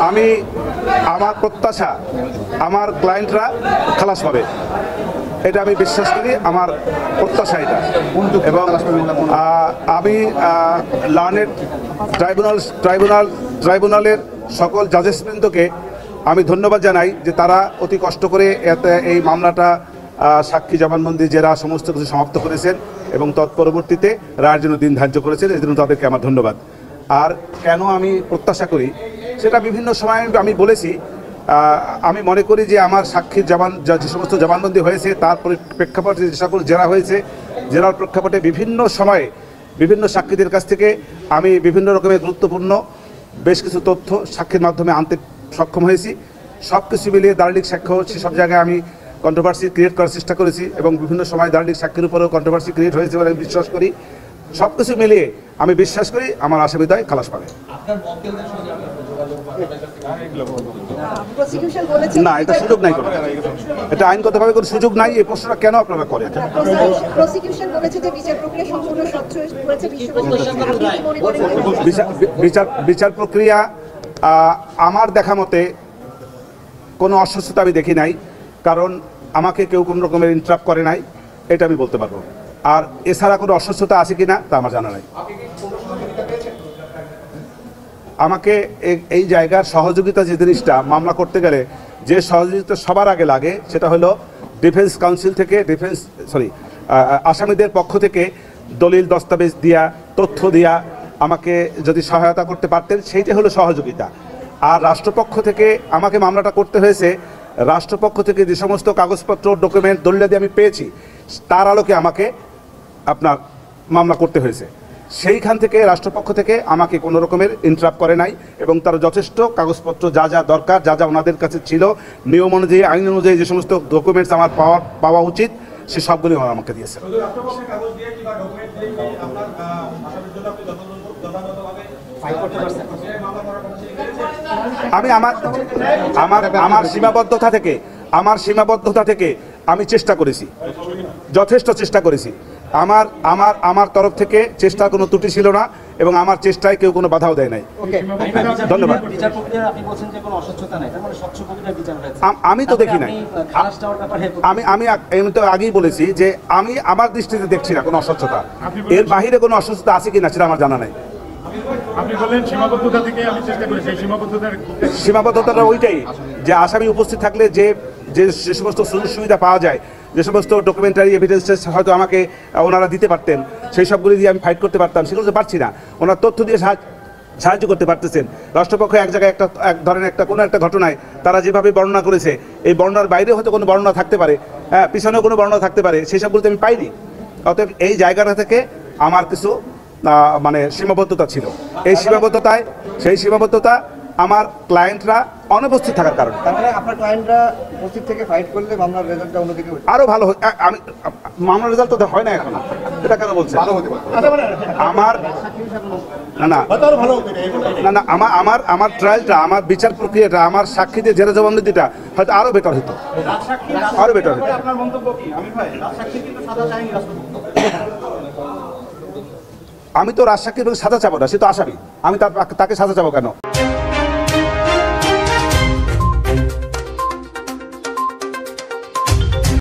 আমি আমার প্রত্যাশা আমার ক্লায়েন্টরা খালাস পাবে, এটা আমি বিশ্বাস করি, আমার প্রত্যাশা এটা। এবং আমি লার্নেড ট্রাইব্যুনালের সকল জাজেসবৃন্দকে আমি ধন্যবাদ জানাই যে তারা অতি কষ্ট করে এই মামলাটা সাক্ষী জবানবন্দি জেরা সমস্ত কিছু সমাপ্ত করেছেন এবং তৎপরবর্তীতে রায়ের জন্য দিন ধার্য করেছেন, এই জন্য তাদেরকে আমার ধন্যবাদ। আর কেন আমি প্রত্যাশা করি সেটা বিভিন্ন সময় আমি বলেছি। আমি মনে করি যে আমার সাক্ষীর যে সমস্ত জবানবন্দি হয়েছে তার প্রেক্ষাপটে যে সকল জেরা হয়েছে, জেরার প্রেক্ষাপটে বিভিন্ন সময়ে বিভিন্ন সাক্ষীদের কাছ থেকে আমি বিভিন্ন রকমের গুরুত্বপূর্ণ বেশ কিছু তথ্য সাক্ষীর মাধ্যমে আনতে সক্ষম হয়েছি। সব কিছু মিলিয়ে দার্লিক সাক্ষ্য সব জায়গায় আমি কন্ট্রোভার্সি ক্রিয়েট করার চেষ্টা করেছি এবং বিভিন্ন সময় দার্লিক সাক্ষীর উপরেও কন্ট্রোভার্সি ক্রিয়েট হয়েছে বলে আমি বিশ্বাস করি। সব কিছু মিলিয়ে আমি বিশ্বাস করি আমার আসামিদ্বয় খালাস পাবে। না, এটা সুযোগ নাই, কোনো এটা আইনগতভাবে কোনো সুযোগ নাই। এই প্রশ্নটা কেন আপনারা করেন? বিচার প্রক্রিয়া আমার দেখা মতে কোনো অস্বস্থতা আমি দেখি নাই, কারণ আমাকে কেউ কোনো রকমের ইন্টারাপ্ট করে নাই, এটা আমি বলতে পারবো। আর এছাড়া কোনো অস্বস্থতা আছে কিনা তা আমার জানা নাই। আমাকে এই জায়গার সহযোগিতা যে জিনিসটা মামলা করতে গেলে যে সহযোগিতা সবার আগে লাগে সেটা হলো ডিফেন্স কাউন্সিল থেকে আসামিদের পক্ষ থেকে দলিল দস্তাবেজ দিয়া তথ্য দিয়া আমাকে যদি সহায়তা করতে পারতেন সেইটা হলো সহযোগিতা। আর রাষ্ট্রপক্ষ থেকে আমাকে মামলাটা করতে হয়েছে, রাষ্ট্রপক্ষ থেকে যে সমস্ত কাগজপত্র ডকুমেন্ট দলিলাদি আমি পেয়েছি তার আলোকে আমাকে আপনার মামলা করতে হয়েছে। সেইখান থেকে রাষ্ট্রপক্ষ থেকে আমাকে কোনো রকমের ইন্টারাপ্ট করে নাই এবং তার যথেষ্ট কাগজপত্র যা যা দরকার, যা যা ওনাদের কাছে ছিল নিয়ম অনুযায়ী আইন অনুযায়ী যে সমস্ত ডকুমেন্টস আমার পাওয়া উচিত সে সবগুলি আমাকে দিয়েছে। আমি আমার সীমাবদ্ধতা থেকে আমি চেষ্টা করেছি, যথেষ্ট চেষ্টা করেছি। আমার তরফ থেকে চেষ্টার কোনো ত্রুটি ছিল না এবং আমার চেষ্টায় কেউ কোনো বাধাও দেয় নাই। ধন্যবাদ। আমি তো দেখি নাই, আমি তো আগেই বলেছি যে আমি আমার দৃষ্টিতে দেখছি না কোনো অস্বচ্ছতা। এর বাহিরে কোনো অস্বচ্ছতা আছে কিনা সেটা আমার জানা নাই। সীমাবদ্ধতাটা ওইটাই যে আসামি উপস্থিত থাকলে যে সমস্ত সুযোগ সুবিধা পাওয়া যায়, যে সমস্ত ডকুমেন্টারি এভিডেন্সেস হয়তো আমাকে ওনারা দিতে পারতেন, সেই সবগুলি দিয়ে আমি ফাইট করতে পারতাম, সেগুলো তো পারছি না। ওনার তথ্য দিয়ে সাহায্য করতে পারতেছেন। রাষ্ট্রপক্ষ এক জায়গায় এক ধরনের কোনো একটা ঘটনায় তারা যেভাবে বর্ণনা করেছে, এই বর্ণনার বাইরে হয়তো কোনো বর্ণনা থাকতে পারে, পিছনেও কোনো বর্ণনা থাকতে পারে, সেই সবগুলোতে আমি পাইনি। অতএব এই জায়গাটা থেকে আমার কিছু মানে সীমাবদ্ধতা ছিল। সেই সীমাবদ্ধতা আমার ক্লায়েন্টরা অনুপস্থিত থাকার কারণে। আরো ভালো আমি মামলার রেজাল্ট তো হয় না এখন, এটা কেন বলছেন? আমার ট্রায়ালটা, আমার বিচার প্রক্রিয়াটা, আমার সাক্ষীদের জেরা জবানবন্দিটা হয়তো আরো বেটার হতো, আরো বেটার হতো। আমি তো রাজসাক্ষীর সাজা চাবো না, সে তো আসামি, আমি তাকে সাজা চাবো কেন?